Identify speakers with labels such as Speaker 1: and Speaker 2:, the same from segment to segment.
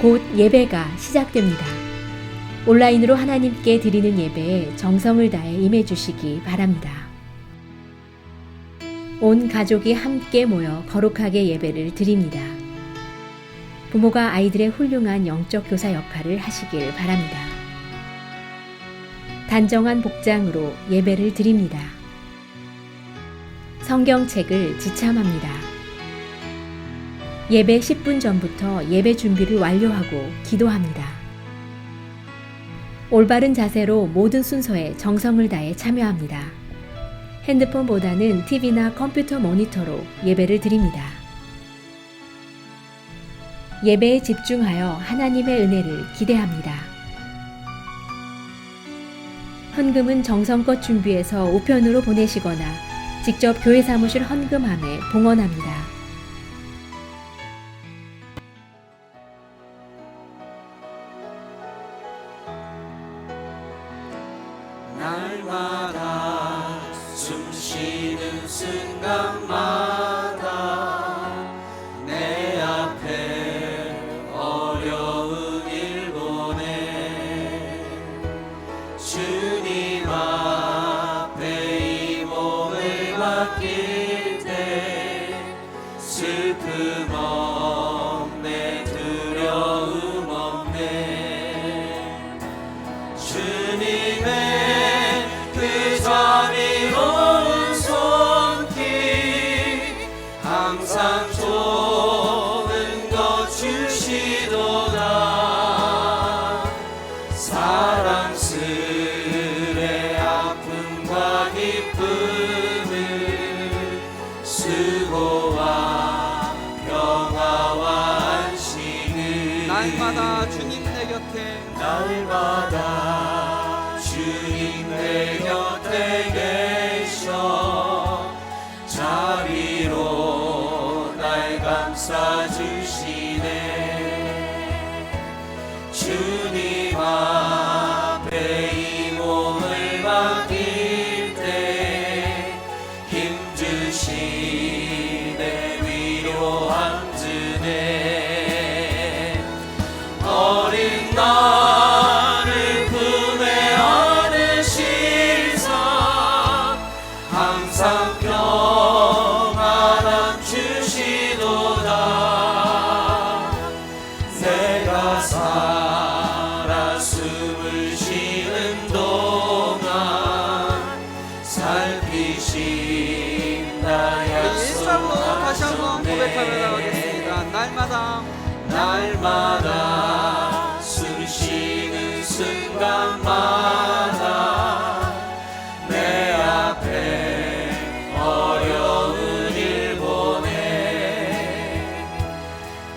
Speaker 1: 곧 예배가 시작됩니다. 온라인으로 하나님께 드리는 예배에 정성을 다해 임해 주시기 바랍니다. 온 가족이 함께 모여 거룩하게 예배를 드립니다. 부모가 아이들의 훌륭한 영적 교사 역할을 하시길 바랍니다. 단정한 복장으로 예배를 드립니다. 성경책을 지참합니다. 예배 10분 전부터 예배 준비를 완료하고 기도합니다. 올바른 자세로 모든 순서에 정성을 다해 참여합니다. 핸드폰보다는 TV나 컴퓨터 모니터로 예배를 드립니다. 예배에 집중하여 하나님의 은혜를 기대합니다. 헌금은 정성껏 준비해서 우편으로 보내시거나 직접 교회 사무실 헌금함에 봉헌합니다.
Speaker 2: 날마다 숨쉬는 순간마다 내 앞에 어려운 일 보내 주님 앞에 이 몸을 맡길 때 슬픔 없네 두려움 없네 주님의 자비로운 손길 항상 좋은 것 주시도다 사랑스레 아픔과 기쁨을 수고와 평화와 안식을
Speaker 3: 날마다 주님 내 곁에
Speaker 2: 날마다 주님 내 곁에 계셔 자비로 날 감싸주시네 주님 앞에 이 몸을 맡길 때 힘주시네 위로함 주네 어린 나를 품에 안으시사 항상 평안함 주시도다 내가 살아 숨을 쉬는 동안 살피신 나
Speaker 3: 일상으로 다시 한번 고백하며
Speaker 2: 약속하셨네
Speaker 3: 나가겠습니다.
Speaker 2: 날마다 숨 쉬는 순간마다 내 앞에 어려운 일 보내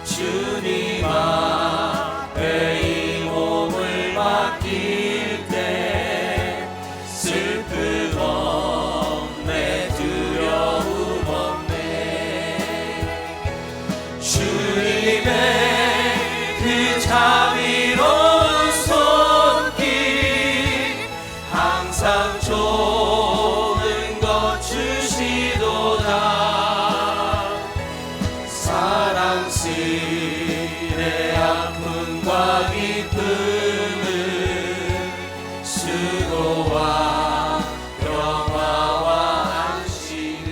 Speaker 2: 주님 앞에 이 몸을 맡길 때 슬픔 없네 두려움 없네 주님의 그 자비로운 손길 항상 좋은 것 주시도다 사랑스레 아픔과 기쁨을 수고와 평화와 안식을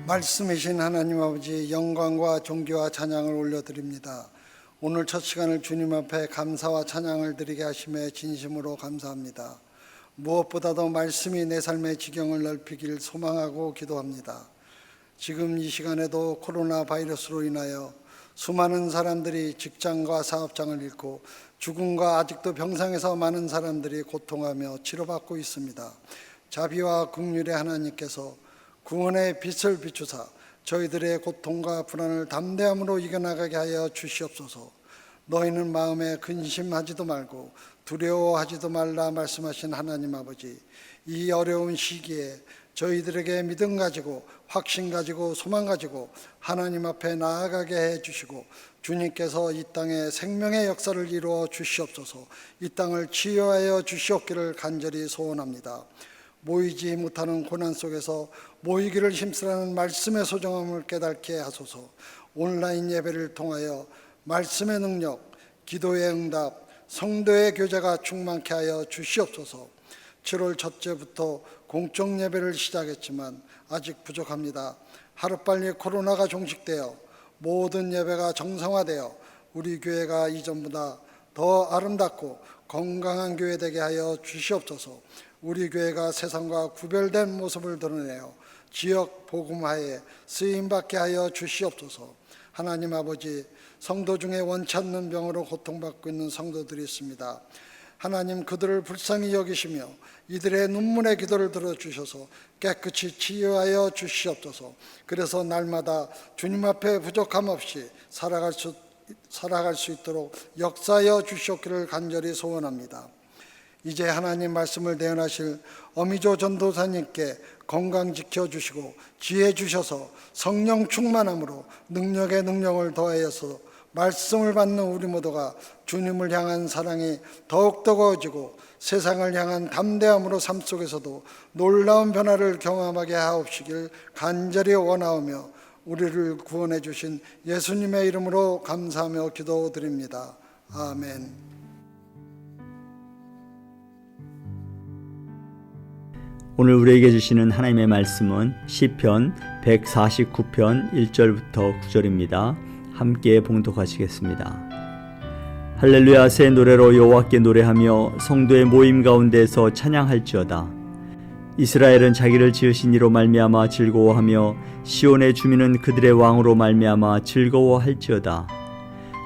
Speaker 4: 말씀이신 하나님 아버지 영광과 존귀와 찬양을 올려드립니다. 오늘 첫 시간을 주님 앞에 감사와 찬양을 드리게 하심에 진심으로 감사합니다. 무엇보다도 말씀이 내 삶의 지경을 넓히길 소망하고 기도합니다. 지금 이 시간에도 코로나 바이러스로 인하여 수많은 사람들이 직장과 사업장을 잃고 죽음과 아직도 병상에서 많은 사람들이 고통하며 치료받고 있습니다. 자비와 긍휼의 하나님께서 구원의 빛을 비추사 저희들의 고통과 불안을 담대함으로 이겨나가게 하여 주시옵소서. 너희는 마음에 근심하지도 말고 두려워하지도 말라 말씀하신 하나님 아버지, 이 어려운 시기에 저희들에게 믿음 가지고 확신 가지고 소망 가지고 하나님 앞에 나아가게 해주시고 주님께서 이 땅에 생명의 역사를 이루어 주시옵소서. 이 땅을 치유하여 주시옵기를 간절히 소원합니다. 모이지 못하는 고난 속에서 모이기를 힘쓰라는 말씀의 소중함을 깨닫게 하소서. 온라인 예배를 통하여 말씀의 능력, 기도의 응답, 성도의 교제가 충만케 하여 주시옵소서. 7월 첫째부터 공적 예배를 시작했지만 아직 부족합니다. 하루빨리 코로나가 종식되어 모든 예배가 정상화되어 우리 교회가 이전보다 더 아름답고 건강한 교회 되게 하여 주시옵소서. 우리 교회가 세상과 구별된 모습을 드러내어 지역 복음화에 쓰임받게 하여 주시옵소서. 하나님 아버지, 성도 중에 원치 않는 병으로 고통받고 있는 성도들이 있습니다. 하나님, 그들을 불쌍히 여기시며 이들의 눈물의 기도를 들어주셔서 깨끗이 치유하여 주시옵소서. 그래서 날마다 주님 앞에 부족함 없이 살아갈 수 있도록 역사하여 주시옵기를 간절히 소원합니다. 이제 하나님 말씀을 대언하실 어미조 전도사님께 건강 지켜주시고 지혜 주셔서 성령 충만함으로 능력에 능력을 더하여서 말씀을 받는 우리 모두가 주님을 향한 사랑이 더욱 뜨거워지고 세상을 향한 담대함으로 삶 속에서도 놀라운 변화를 경험하게 하옵시길 간절히 원하오며 우리를 구원해 주신 예수님의 이름으로 감사하며 기도드립니다. 아멘.
Speaker 5: 오늘 우리에게 주시는 하나님의 말씀은 시편 149편 1절부터 9절입니다. 함께 봉독하시겠습니다. 할렐루야, 새 노래로 여호와께 노래하며 성도의 모임 가운데서 찬양할지어다. 이스라엘은 자기를 지으신 이로 말미암아 즐거워하며 시온의 주민은 그들의 왕으로 말미암아 즐거워할지어다.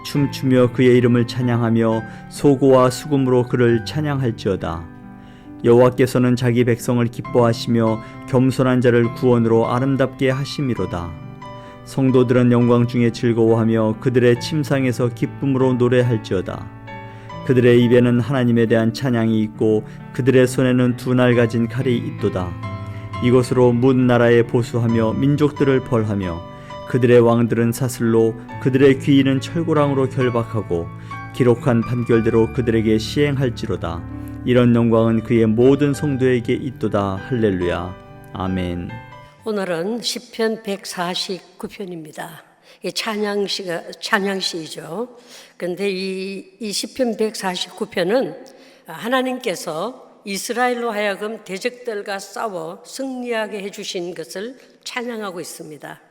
Speaker 5: 춤추며 그의 이름을 찬양하며 소고와 수금으로 그를 찬양할지어다. 여호와께서는 자기 백성을 기뻐하시며 겸손한 자를 구원으로 아름답게 하심이로다. 성도들은 영광 중에 즐거워하며 그들의 침상에서 기쁨으로 노래할지어다. 그들의 입에는 하나님에 대한 찬양이 있고 그들의 손에는 두 날 가진 칼이 있도다. 이것으로 문 나라에 보수하며 민족들을 벌하며 그들의 왕들은 사슬로 그들의 귀인은 철고랑으로 결박하고 기록한 판결대로 그들에게 시행할지로다. 이런 영광은 그의 모든 성도에게 있도다. 할렐루야. 아멘.
Speaker 6: 오늘은 시편 149편입니다. 찬양시이죠. 그런데 이 시편 149편은 하나님께서 이스라엘로 하여금 대적들과 싸워 승리하게 해주신 것을 찬양하고 있습니다.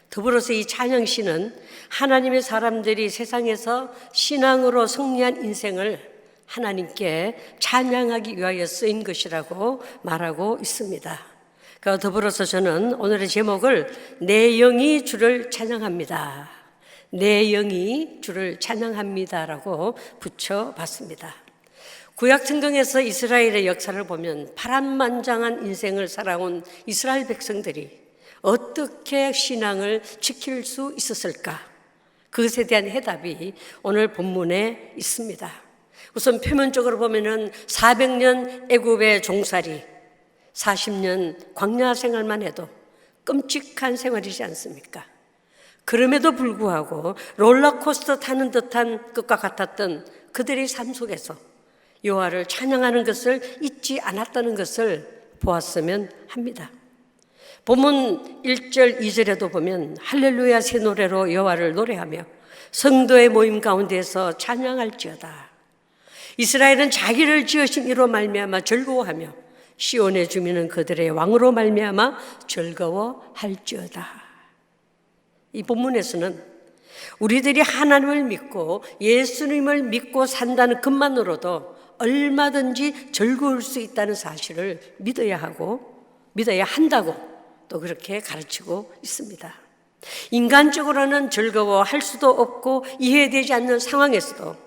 Speaker 6: 더불어서 이 찬양시는 하나님의 사람들이 세상에서 신앙으로 승리한 인생을 하나님께 찬양하기 위하여 쓰인 것이라고 말하고 있습니다. 그와 더불어서 저는 오늘의 제목을 내 영이 주를 찬양합니다. 내 영이 주를 찬양합니다라고 붙여봤습니다. 구약 성경에서 이스라엘의 역사를 보면 파란만장한 인생을 살아온 이스라엘 백성들이 어떻게 신앙을 지킬 수 있었을까? 그것에 대한 해답이 오늘 본문에 있습니다. 우선 표면적으로 보면은 400년 애굽의 종살이, 40년 광야 생활만 해도 끔찍한 생활이지 않습니까? 그럼에도 불구하고 롤러코스터 타는 듯한 것과 같았던 그들의 삶 속에서 여호와를 찬양하는 것을 잊지 않았다는 것을 보았으면 합니다. 본문 1절 2절에도 보면 할렐루야 새 노래로 여호와를 노래하며 성도의 모임 가운데서 찬양할지어다. 이스라엘은 자기를 지으신 이로 말미암아 즐거워하며 시온의 주민은 그들의 왕으로 말미암아 즐거워할지어다. 이 본문에서는 우리들이 하나님을 믿고 예수님을 믿고 산다는 것만으로도 얼마든지 즐거울 수 있다는 사실을 믿어야 한다고 또 그렇게 가르치고 있습니다. 인간적으로는 즐거워할 수도 없고 이해되지 않는 상황에서도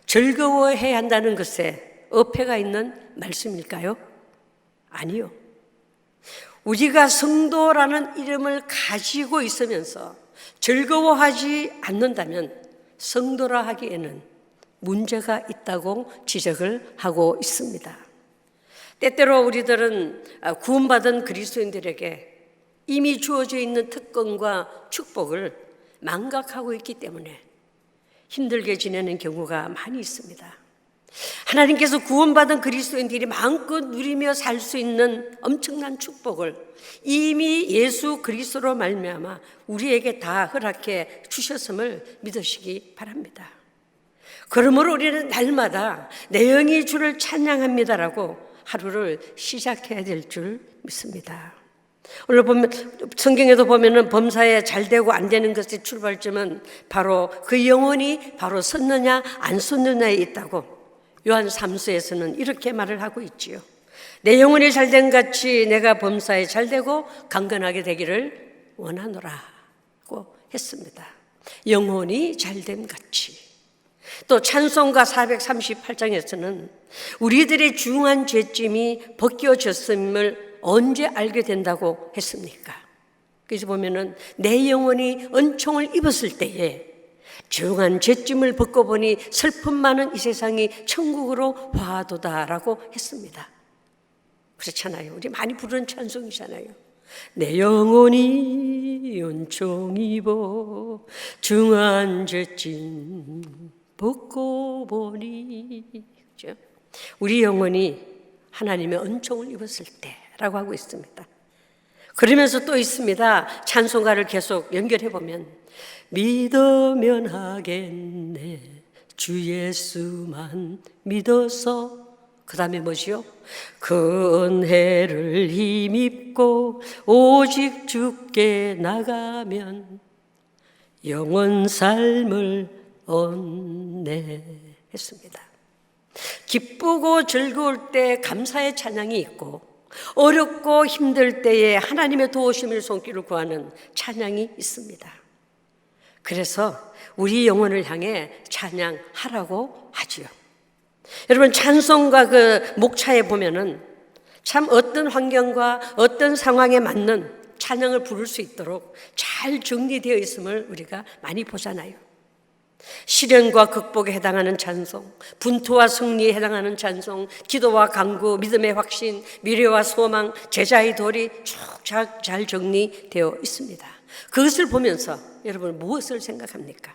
Speaker 6: 즐거워해야 한다는 것에 어폐가 있는 말씀일까요? 아니요. 우리가 성도라는 이름을 가지고 있으면서 즐거워하지 않는다면 성도라 하기에는 문제가 있다고 지적을 하고 있습니다. 때때로 우리들은 구원받은 그리스도인들에게 이미 주어져 있는 특권과 축복을 망각하고 있기 때문에 힘들게 지내는 경우가 많이 있습니다. 하나님께서 구원받은 그리스도인들이 마음껏 누리며 살 수 있는 엄청난 축복을 이미 예수 그리스도로 말미암아 우리에게 다 허락해 주셨음을 믿으시기 바랍니다. 그러므로 우리는 날마다 내 영이 주를 찬양합니다라고 하루를 시작해야 될 줄 믿습니다. 오늘 보면 성경에도 보면은 범사에 잘 되고 안 되는 것의 출발점은 바로 그 영혼이 바로 섰느냐 안 섰느냐에 있다고 요한 3서에서는 이렇게 말을 하고 있지요. 내 영혼이 잘된 같이 내가 범사에 잘되고 강건하게 되기를 원하노라고 했습니다. 영혼이 잘됨 같이. 또 찬송가 438장에서는 우리들의 중한 죄짐이 벗겨졌음을 언제 알게 된다고 했습니까? 그래서 보면은 내 영혼이 은총을 입었을 때에 중한 죄짐을 벗고보니 슬픔 많은 이 세상이 천국으로 화도다라고 했습니다. 그렇잖아요. 우리 많이 부르는 찬송이잖아요. 내 영혼이 은총 입어 중한 죄짐 벗고 보니, 그렇죠? 우리 영혼이 하나님의 은총을 입었을 때라고 하고 있습니다. 그러면서 또 있습니다. 찬송가를 계속 연결해 보면 믿으면 하겠네 주 예수만 믿어서, 그 다음에 뭐지요? 그 은혜를 힘입고 오직 주께 나가면 영원 삶을 얻네 했습니다. 기쁘고 즐거울 때 감사의 찬양이 있고 어렵고 힘들 때에 하나님의 도우심을 손길을 구하는 찬양이 있습니다. 그래서 우리 영혼을 향해 찬양하라고 하지요. 여러분, 찬송가 그 목차에 보면은 참 어떤 환경과 어떤 상황에 맞는 찬양을 부를 수 있도록 잘 정리되어 있음을 우리가 많이 보잖아요. 시련과 극복에 해당하는 찬송, 분투와 승리에 해당하는 찬송, 기도와 간구, 믿음의 확신, 미래와 소망, 제자의 도리 쭉 잘 정리되어 있습니다. 그것을 보면서 여러분 무엇을 생각합니까?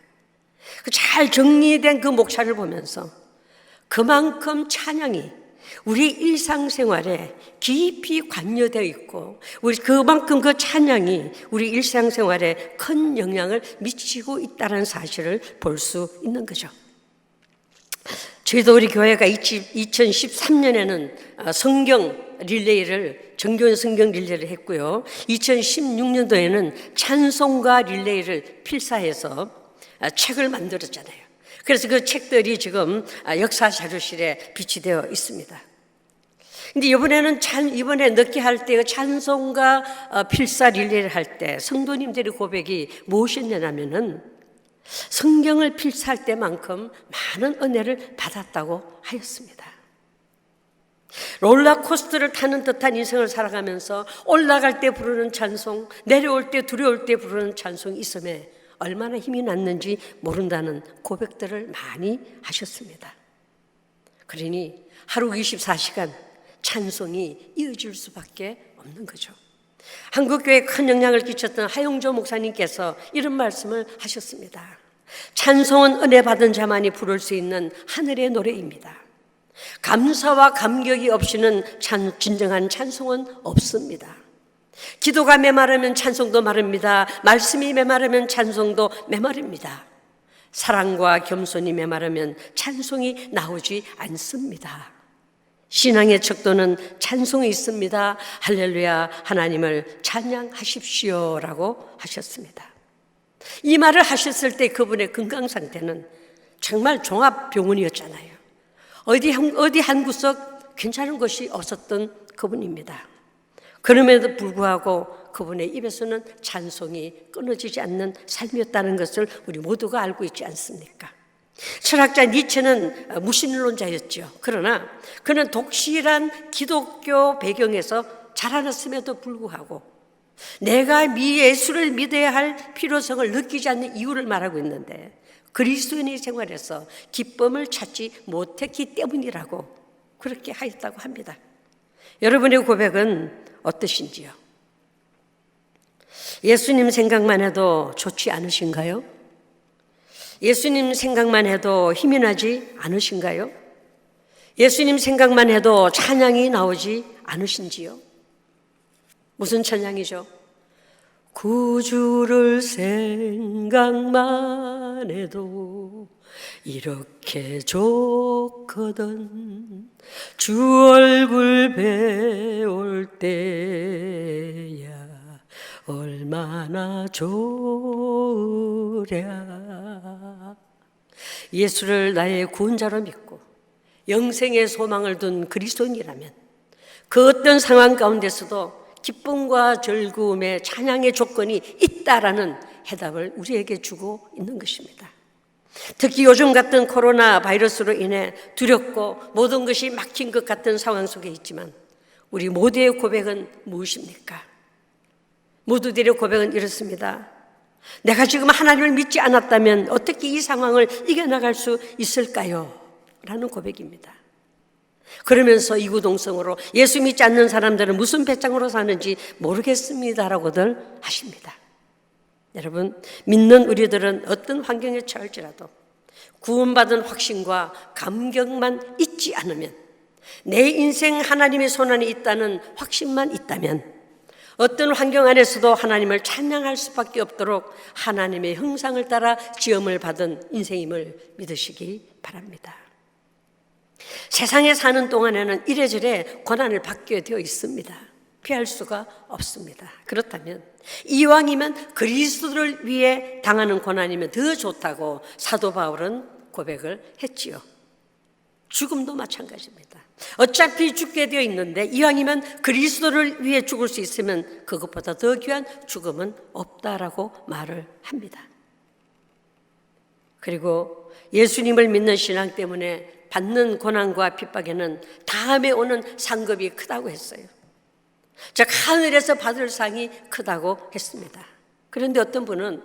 Speaker 6: 잘 정리된 그 목차를 보면서 그만큼 찬양이 우리 일상생활에 깊이 관여되어 있고 우리 그만큼 그 찬양이 우리 일상생활에 큰 영향을 미치고 있다는 사실을 볼 수 있는 거죠. 저희도 우리 교회가 2013년에는 성경 릴레이를, 정교한 성경 릴레이를 했고요. 2016년도에는 찬송가 릴레이를 필사해서 책을 만들었잖아요. 그래서 그 책들이 지금 역사 자료실에 비치되어 있습니다. 근데 이번에 늦게 할 때 찬송가 필사 릴레이를 할 때 성도님들의 고백이 무엇이었냐면은 성경을 필사할 때만큼 많은 은혜를 받았다고 하였습니다. 롤러코스터를 타는 듯한 인생을 살아가면서 올라갈 때 부르는 찬송, 내려올 때 두려울 때 부르는 찬송이 있음에 얼마나 힘이 났는지 모른다는 고백들을 많이 하셨습니다. 그러니 하루 24시간 찬송이 이어질 수밖에 없는 거죠. 한국교회에 큰 영향을 끼쳤던 하용조 목사님께서 이런 말씀을 하셨습니다. 찬송은 은혜 받은 자만이 부를 수 있는 하늘의 노래입니다. 감사와 감격이 없이는 진정한 찬송은 없습니다. 기도가 메마르면 찬송도 마릅니다. 말씀이 메마르면 찬송도 메마릅니다. 사랑과 겸손이 메마르면 찬송이 나오지 않습니다. 신앙의 척도는 찬송이 있습니다. 할렐루야, 하나님을 찬양하십시오라고 하셨습니다. 이 말을 하셨을 때 그분의 건강 상태는 정말 종합병원이었잖아요. 어디 한 구석 괜찮은 것이 없었던 그분입니다. 그럼에도 불구하고 그분의 입에서는 찬송이 끊어지지 않는 삶이었다는 것을 우리 모두가 알고 있지 않습니까? 철학자 니체는 무신론자였죠. 그러나 그는 독실한 기독교 배경에서 자라났음에도 불구하고 내가 예수를 믿어야 할 필요성을 느끼지 않는 이유를 말하고 있는데 그리스도인의 생활에서 기쁨을 찾지 못했기 때문이라고 그렇게 하였다고 합니다. 여러분의 고백은 어떠신지요? 예수님 생각만 해도 좋지 않으신가요? 예수님 생각만 해도 힘이 나지 않으신가요? 예수님 생각만 해도 찬양이 나오지 않으신지요? 무슨 찬양이죠? 구주를 생각만 해도 이렇게 좋거든. 주 얼굴 배울 때야 얼마나 좋으랴. 예수를 나의 구원자로 믿고 영생의 소망을 둔 그리스도인이라면 그 어떤 상황 가운데서도 기쁨과 즐거움의 찬양의 조건이 있다라는 해답을 우리에게 주고 있는 것입니다. 특히 요즘 같은 코로나 바이러스로 인해 두렵고 모든 것이 막힌 것 같은 상황 속에 있지만 우리 모두의 고백은 무엇입니까? 모두들의 고백은 이렇습니다. 내가 지금 하나님을 믿지 않았다면 어떻게 이 상황을 이겨나갈 수 있을까요? 라는 고백입니다. 그러면서 이구동성으로 예수 믿지 않는 사람들은 무슨 배짱으로 사는지 모르겠습니다라고들 하십니다. 여러분, 믿는 우리들은 어떤 환경에 처할지라도 구원받은 확신과 감격만 있지 않으면, 내 인생 하나님의 손안에 있다는 확신만 있다면 어떤 환경 안에서도 하나님을 찬양할 수밖에 없도록 하나님의 형상을 따라 지음을 받은 인생임을 믿으시기 바랍니다. 세상에 사는 동안에는 이래저래 고난을 받게 되어 있습니다. 피할 수가 없습니다. 그렇다면 이왕이면 그리스도를 위해 당하는 고난이면 더 좋다고 사도 바울은 고백을 했지요. 죽음도 마찬가지입니다. 어차피 죽게 되어 있는데 이왕이면 그리스도를 위해 죽을 수 있으면 그것보다 더 귀한 죽음은 없다라고 말을 합니다. 그리고 예수님을 믿는 신앙 때문에 받는 고난과 핍박에는 다음에 오는 상급이 크다고 했어요. 즉 하늘에서 받을 상이 크다고 했습니다. 그런데 어떤 분은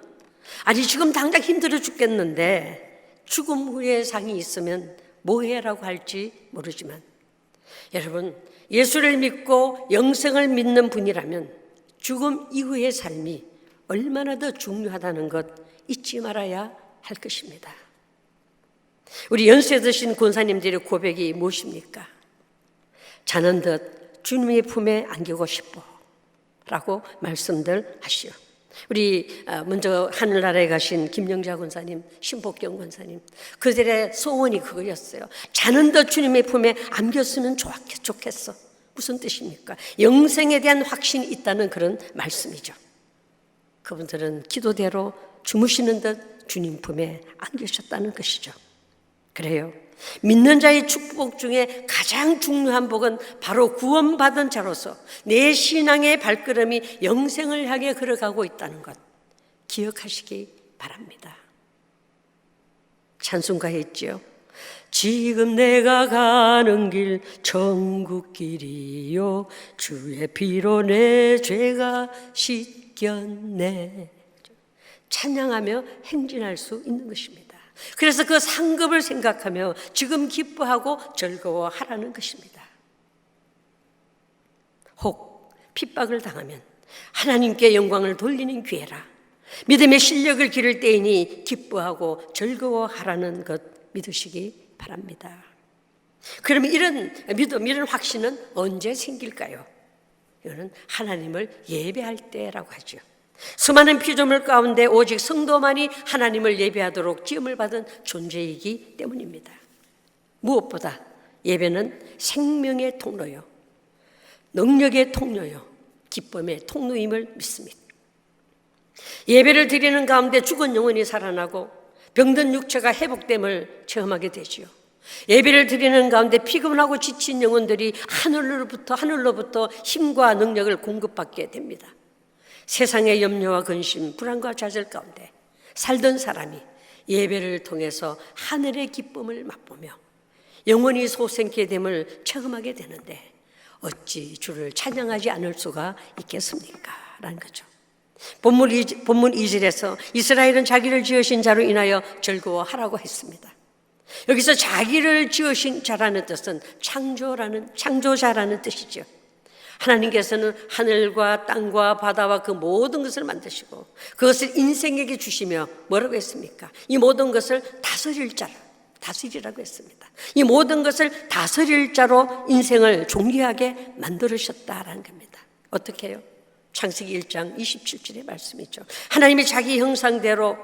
Speaker 6: 아니 지금 당장 힘들어 죽겠는데 죽음 후에 상이 있으면 뭐해라고 할지 모르지만, 여러분, 예수를 믿고 영생을 믿는 분이라면 죽음 이후의 삶이 얼마나 더 중요하다는 것 잊지 말아야 할 것입니다. 우리 연세 드신 권사님들의 고백이 무엇입니까? 자는 듯 주님의 품에 안기고 싶어 라고 말씀들 하시오. 우리 먼저 하늘나라에 가신 김영자 권사님, 신복경 권사님, 그들의 소원이 그거였어요. 자는 듯 주님의 품에 안겼으면 좋겠어. 무슨 뜻입니까? 영생에 대한 확신이 있다는 그런 말씀이죠. 그분들은 기도대로 주무시는 듯 주님 품에 안기셨다는 것이죠. 그래요. 믿는 자의 축복 중에 가장 중요한 복은 바로 구원받은 자로서 내 신앙의 발걸음이 영생을 향해 걸어가고 있다는 것 기억하시기 바랍니다. 찬송가에 있지요. 지금 내가 가는 길 천국 길이요 주의 피로 내 죄가 씻겼네. 찬양하며 행진할 수 있는 것입니다. 그래서 그 상급을 생각하며 지금 기뻐하고 즐거워하라는 것입니다. 혹 핍박을 당하면 하나님께 영광을 돌리는 기회라. 믿음의 실력을 기를 때이니 기뻐하고 즐거워하라는 것 믿으시기 바랍니다. 그러면 이런 믿음, 이런 확신은 언제 생길까요? 이거는 하나님을 예배할 때라고 하죠. 수많은 피조물 가운데 오직 성도만이 하나님을 예배하도록 지음을 받은 존재이기 때문입니다. 무엇보다 예배는 생명의 통로요, 능력의 통로요, 기쁨의 통로임을 믿습니다. 예배를 드리는 가운데 죽은 영혼이 살아나고 병든 육체가 회복됨을 체험하게 되지요. 예배를 드리는 가운데 피곤하고 지친 영혼들이 하늘로부터 힘과 능력을 공급받게 됩니다. 세상의 염려와 근심, 불안과 좌절 가운데 살던 사람이 예배를 통해서 하늘의 기쁨을 맛보며 영원히 소생케 됨을 체험하게 되는데 어찌 주를 찬양하지 않을 수가 있겠습니까? 라는 거죠. 본문 2절에서 이스라엘은 자기를 지으신 자로 인하여 즐거워하라고 했습니다. 여기서 자기를 지으신 자라는 뜻은 창조자라는 뜻이죠. 하나님께서는 하늘과 땅과 바다와 그 모든 것을 만드시고 그것을 인생에게 주시며 뭐라고 했습니까? 이 모든 것을 다스릴 자라, 다스리라고 했습니다. 이 모든 것을 다스릴 자로 인생을 존귀하게 만들으셨다라는 겁니다. 어떻게 해요? 창세기 1장 27절의 말씀이죠. 하나님이 자기 형상대로,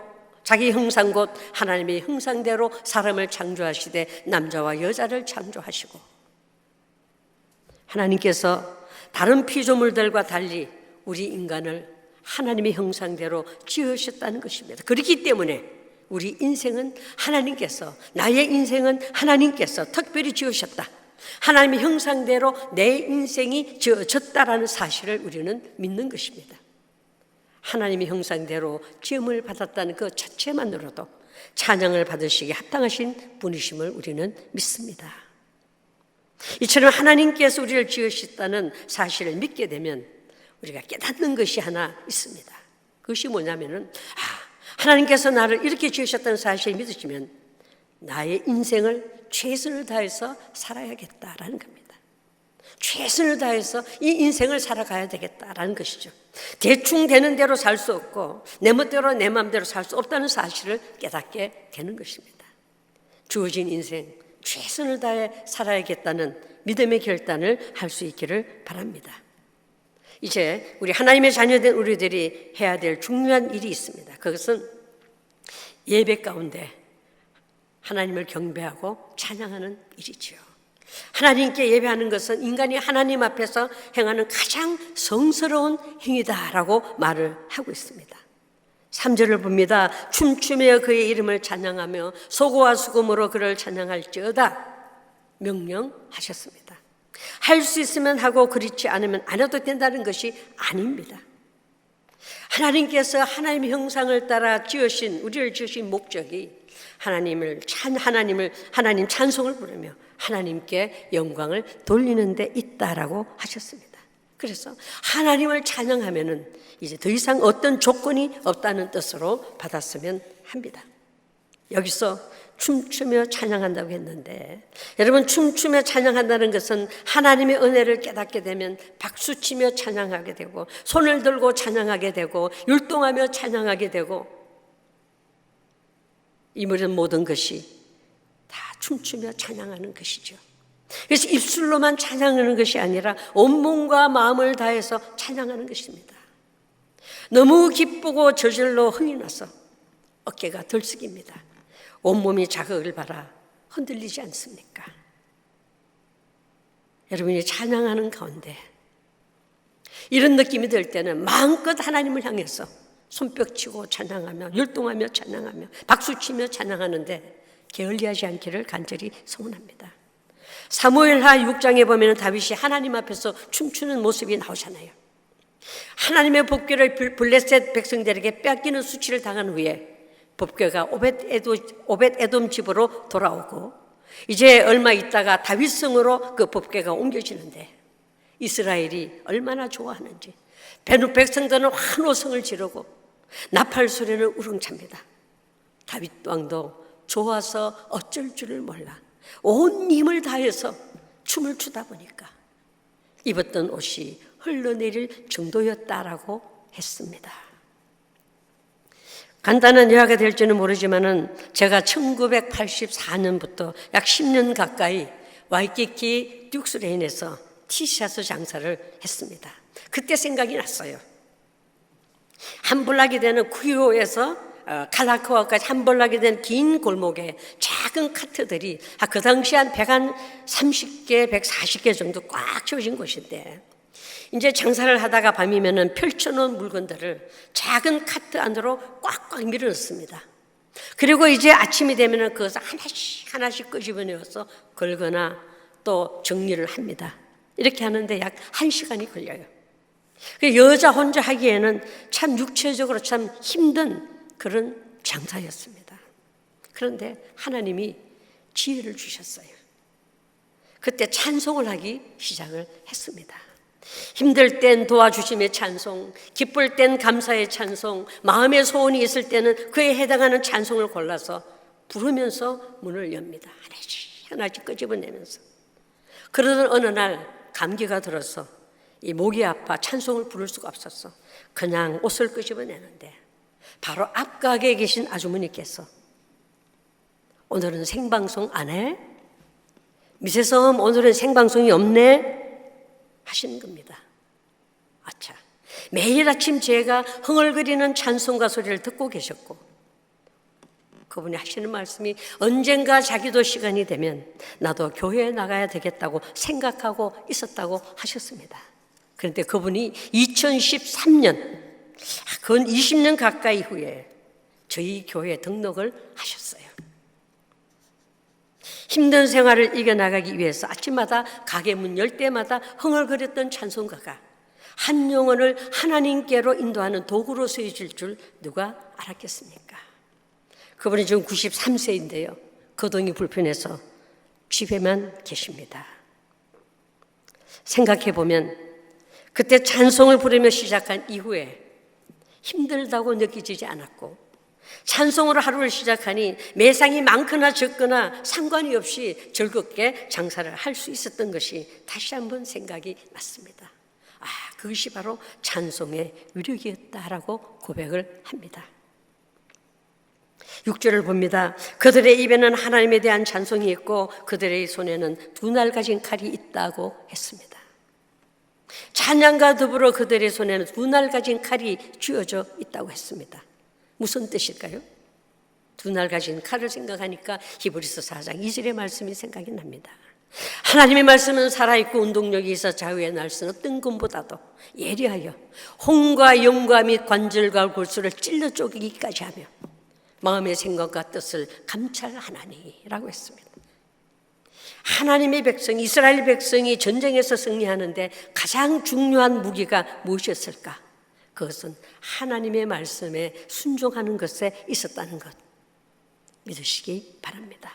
Speaker 6: 자기 형상 곧 하나님의 형상대로 사람을 창조하시되 남자와 여자를 창조하시고, 하나님께서 다른 피조물들과 달리 우리 인간을 하나님의 형상대로 지으셨다는 것입니다. 그렇기 때문에 우리 인생은 하나님께서, 나의 인생은 하나님께서 특별히 지으셨다, 하나님의 형상대로 내 인생이 지어졌다라는 사실을 우리는 믿는 것입니다. 하나님의 형상대로 지음을 받았다는 그 자체만으로도 찬양을 받으시기에 합당하신 분이심을 우리는 믿습니다. 이처럼 하나님께서 우리를 지으셨다는 사실을 믿게 되면 우리가 깨닫는 것이 하나 있습니다. 그것이 뭐냐면은, 하나님께서 나를 이렇게 지으셨다는 사실을 믿으시면 나의 인생을 최선을 다해서 살아야겠다라는 겁니다. 최선을 다해서 이 인생을 살아가야 되겠다라는 것이죠. 대충 되는 대로 살 수 없고 내 멋대로 내 마음대로 살 수 없다는 사실을 깨닫게 되는 것입니다. 주어진 인생 최선을 다해 살아야겠다는 믿음의 결단을 할 수 있기를 바랍니다. 이제 우리 하나님의 자녀된 우리들이 해야 될 중요한 일이 있습니다. 그것은 예배 가운데 하나님을 경배하고 찬양하는 일이지요. 하나님께 예배하는 것은 인간이 하나님 앞에서 행하는 가장 성스러운 행위다라고 말을 하고 있습니다. 3절을 봅니다. 춤추며 그의 이름을 찬양하며 소고와 수금으로 그를 찬양할지어다 명령하셨습니다. 할 수 있으면 하고 그렇지 않으면 안 해도 된다는 것이 아닙니다. 하나님께서 하나님의 형상을 따라 지으신, 우리를 지으신 목적이 하나님 찬송을 부르며 하나님께 영광을 돌리는 데 있다라고 하셨습니다. 그래서 하나님을 찬양하면은 이제 더 이상 어떤 조건이 없다는 뜻으로 받았으면 합니다. 여기서 춤추며 찬양한다고 했는데, 여러분, 춤추며 찬양한다는 것은 하나님의 은혜를 깨닫게 되면 박수치며 찬양하게 되고, 손을 들고 찬양하게 되고, 율동하며 찬양하게 되고, 이 모든 것이 다 춤추며 찬양하는 것이죠. 그래서 입술로만 찬양하는 것이 아니라 온몸과 마음을 다해서 찬양하는 것입니다. 너무 기쁘고 저절로 흥이 나서 어깨가 들썩입니다. 온몸이 자극을 받아 흔들리지 않습니까? 여러분이 찬양하는 가운데 이런 느낌이 들 때는 마음껏 하나님을 향해서 손뼉치고 찬양하며 율동하며 찬양하며 박수치며 찬양하는데 게을리하지 않기를 간절히 소원합니다. 사무엘하 6장에 보면 다윗이 하나님 앞에서 춤추는 모습이 나오잖아요. 하나님의 법궤를 블레셋 백성들에게 뺏기는 수치를 당한 후에 법궤가 오벳에돔 집으로 돌아오고, 이제 얼마 있다가 다윗성으로 그 법궤가 옮겨지는데 이스라엘이 얼마나 좋아하는지 백성들은 환호성을 지르고 나팔 소리는 우렁찹니다. 다윗 왕도 좋아서 어쩔 줄을 몰라 온 힘을 다해서 춤을 추다 보니까 입었던 옷이 흘러내릴 정도였다라고 했습니다. 간단한 요약이 될지는 모르지만은 제가 1984년부터 약 10년 가까이 와이키키 듀크스레인에서 티셔츠 장사를 했습니다. 그때 생각이 났어요. 한 블락이 되는 쿠이오에서 칼라크와까지 한 블락이 된 긴 골목에 작은 카트들이 그 당시 한 130개, 140개 정도 꽉 채워진 곳인데, 이제 장사를 하다가 밤이면은 펼쳐놓은 물건들을 작은 카트 안으로 꽉꽉 밀어넣습니다. 그리고 이제 아침이 되면은 그것을 하나씩 끄집어내어서 걸거나 또 정리를 합니다. 이렇게 하는데 약 1시간이 걸려요. 여자 혼자 하기에는 참 육체적으로 참 힘든 그런 장사였습니다. 그런데 하나님이 지혜를 주셨어요. 그때 찬송을 하기 시작을 했습니다. 힘들 땐 도와주심의 찬송, 기쁠 땐 감사의 찬송, 마음의 소원이 있을 때는 그에 해당하는 찬송을 골라서 부르면서 문을 엽니다. 하나씩 끄집어내면서. 그러던 어느 날 감기가 들어서 이 목이 아파 찬송을 부를 수가 없었어. 그냥 옷을 끄집어내는데 바로 앞가게에 계신 아주머니께서 오늘은 생방송 안 해? 미세섬 오늘은 생방송이 없네? 하시는 겁니다. 아차, 매일 아침 제가 흥얼거리는 찬송가 소리를 듣고 계셨고, 그분이 하시는 말씀이 언젠가 자기도 시간이 되면 나도 교회에 나가야 되겠다고 생각하고 있었다고 하셨습니다. 그런데 그분이 2013년, 근 20년 가까이 후에 저희 교회에 등록을 하셨어요. 힘든 생활을 이겨나가기 위해서 아침마다 가게 문 열 때마다 흥얼거렸던 찬송가가 한 영혼을 하나님께로 인도하는 도구로 쓰여질 줄 누가 알았겠습니까? 그분이 지금 93세인데요. 거동이 불편해서 집에만 계십니다. 생각해보면 그때 찬송을 부르며 시작한 이후에 힘들다고 느껴지지 않았고, 찬송으로 하루를 시작하니 매상이 많거나 적거나 상관이 없이 즐겁게 장사를 할 수 있었던 것이 다시 한번 생각이 났습니다. 아, 그것이 바로 찬송의 위력이었다라고 고백을 합니다. 6절을 봅니다. 그들의 입에는 하나님에 대한 찬송이 있고 그들의 손에는 두 날 가진 칼이 있다고 했습니다. 찬양과 더불어 그들의 손에는 두 날 가진 칼이 쥐어져 있다고 했습니다. 무슨 뜻일까요? 두 날 가진 칼을 생각하니까 히브리서 4장 2절의 말씀이 생각이 납니다. 하나님의 말씀은 살아있고 운동력이 있어 좌우에 날 수는 어떤 것보다도 예리하여 혼과 영과 및 관절과 골수를 찔러 쪼개기까지 하며 마음의 생각과 뜻을 감찰하나니라고 했습니다. 하나님의 백성, 이스라엘 백성이 전쟁에서 승리하는데 가장 중요한 무기가 무엇이었을까? 그것은 하나님의 말씀에 순종하는 것에 있었다는 것 믿으시기 바랍니다.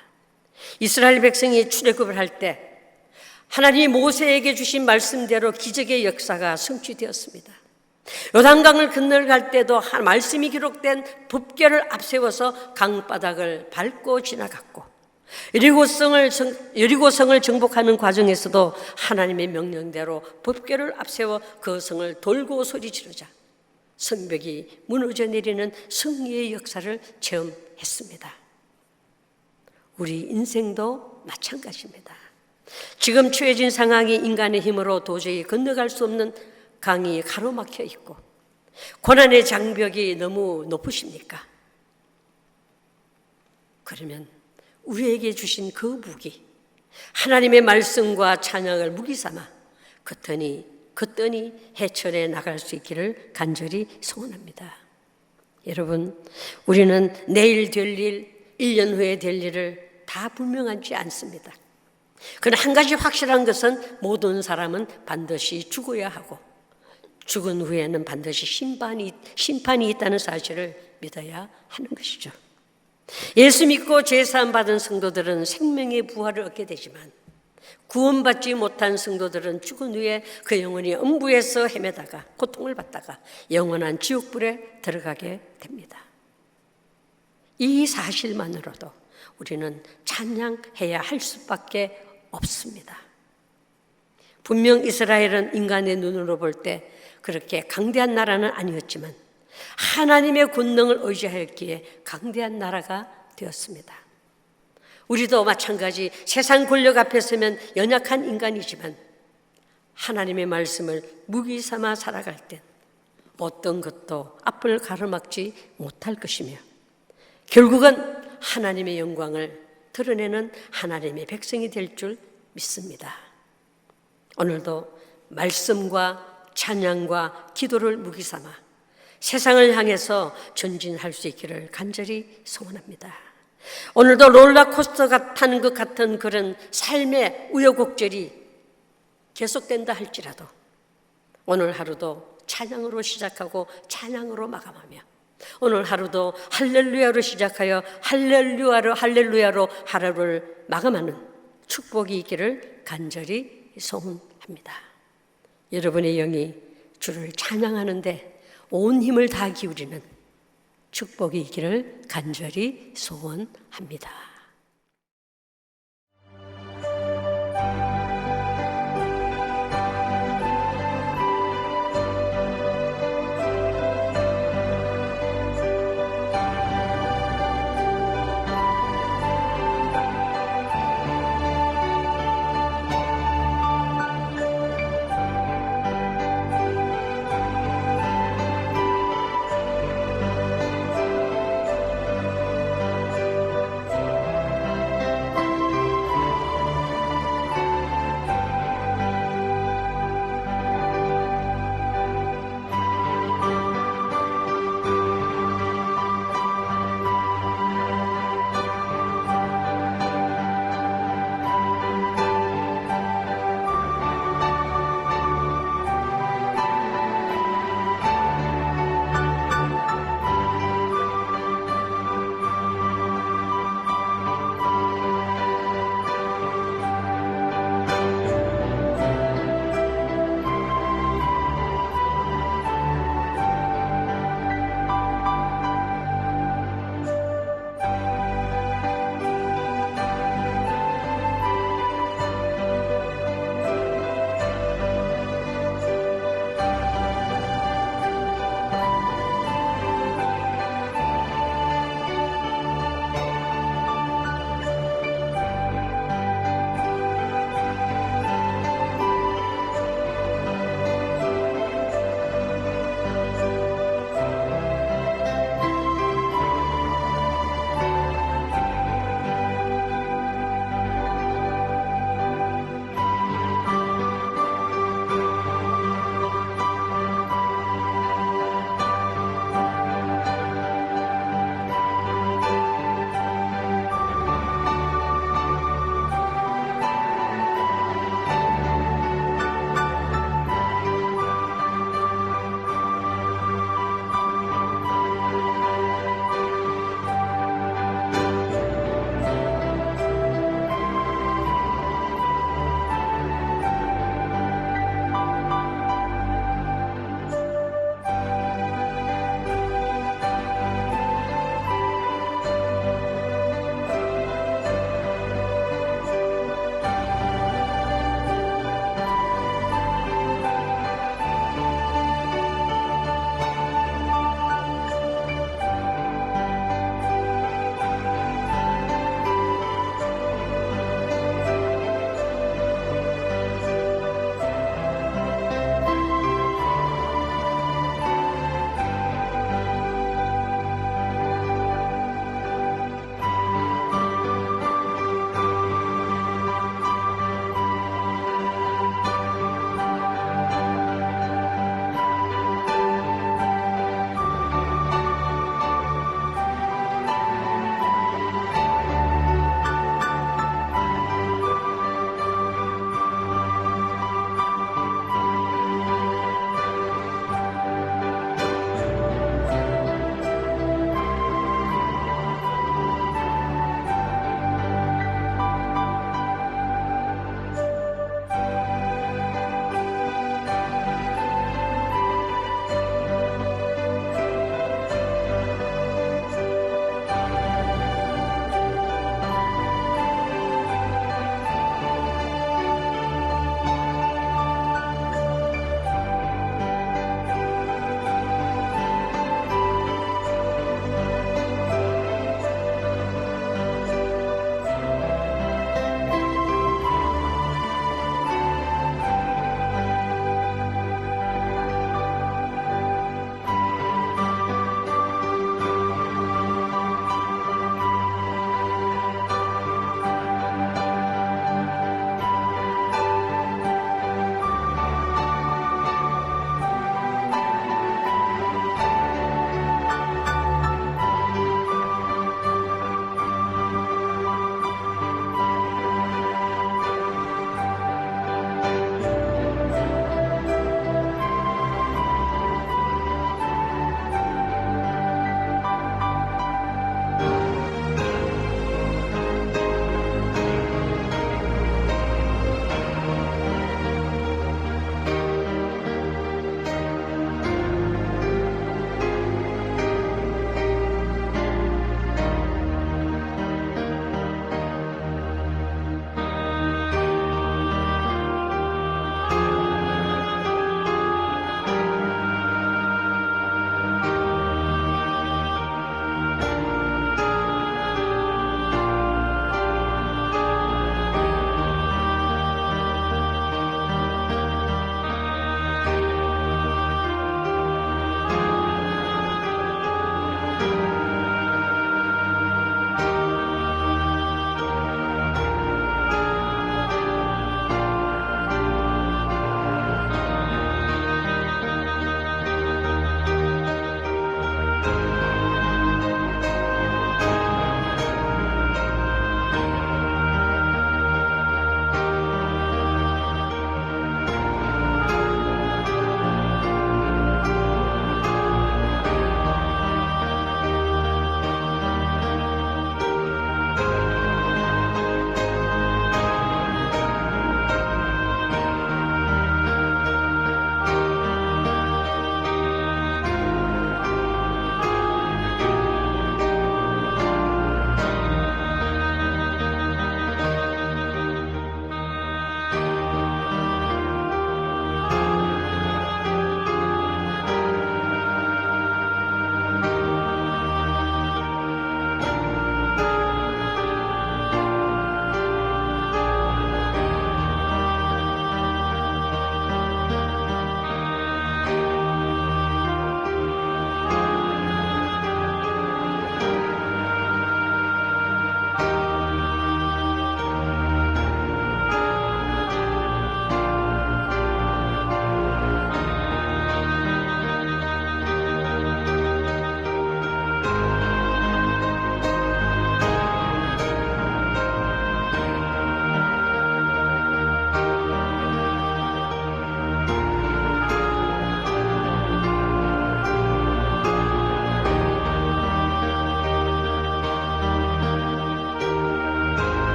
Speaker 6: 이스라엘 백성이 출애굽을 할 때 하나님이 모세에게 주신 말씀대로 기적의 역사가 성취되었습니다. 요단강을 건너갈 때도 말씀이 기록된 법궤를 앞세워서 강바닥을 밟고 지나갔고, 여리고성을 정복하는 과정에서도 하나님의 명령대로 법궤를 앞세워 그 성을 돌고 소리 지르자 성벽이 무너져 내리는 승리의 역사를 체험했습니다. 우리 인생도 마찬가지입니다. 지금 처해진 상황이 인간의 힘으로 도저히 건너갈 수 없는 강이 가로막혀 있고 고난의 장벽이 너무 높으십니까? 그러면 우리에게 주신 그 무기, 하나님의 말씀과 찬양을 무기 삼아 그떠니 해철에 나갈 수 있기를 간절히 소원합니다. 여러분, 우리는 내일 될 일, 1년 후에 될 일을 다 분명하지 않습니다. 그러나 한 가지 확실한 것은 모든 사람은 반드시 죽어야 하고 죽은 후에는 반드시 심판이 있다는 사실을 믿어야 하는 것이죠. 예수 믿고 죄사함 받은 성도들은 생명의 부활을 얻게 되지만 구원받지 못한 성도들은 죽은 후에 그 영혼이 음부에서 헤매다가 고통을 받다가 영원한 지옥불에 들어가게 됩니다. 이 사실만으로도 우리는 찬양해야 할 수밖에 없습니다. 분명 이스라엘은 인간의 눈으로 볼 때 그렇게 강대한 나라는 아니었지만 하나님의 권능을 의지하였기에 강대한 나라가 되었습니다. 우리도 마찬가지 세상 권력 앞에 서면 연약한 인간이지만 하나님의 말씀을 무기 삼아 살아갈 땐 어떤 것도 앞을 가로막지 못할 것이며 결국은 하나님의 영광을 드러내는 하나님의 백성이 될 줄 믿습니다. 오늘도 말씀과 찬양과 기도를 무기 삼아 세상을 향해서 전진할 수 있기를 간절히 소원합니다. 오늘도 롤러코스터 타는 것 같은 그런 삶의 우여곡절이 계속된다 할지라도 오늘 하루도 찬양으로 시작하고 찬양으로 마감하며 오늘 하루도 할렐루야로 시작하여 할렐루야로 하루를 마감하는 축복이 있기를 간절히 소원합니다. 여러분의 영이 주를 찬양하는데 온 힘을 다 기울이는 축복이 있기를 간절히 소원합니다.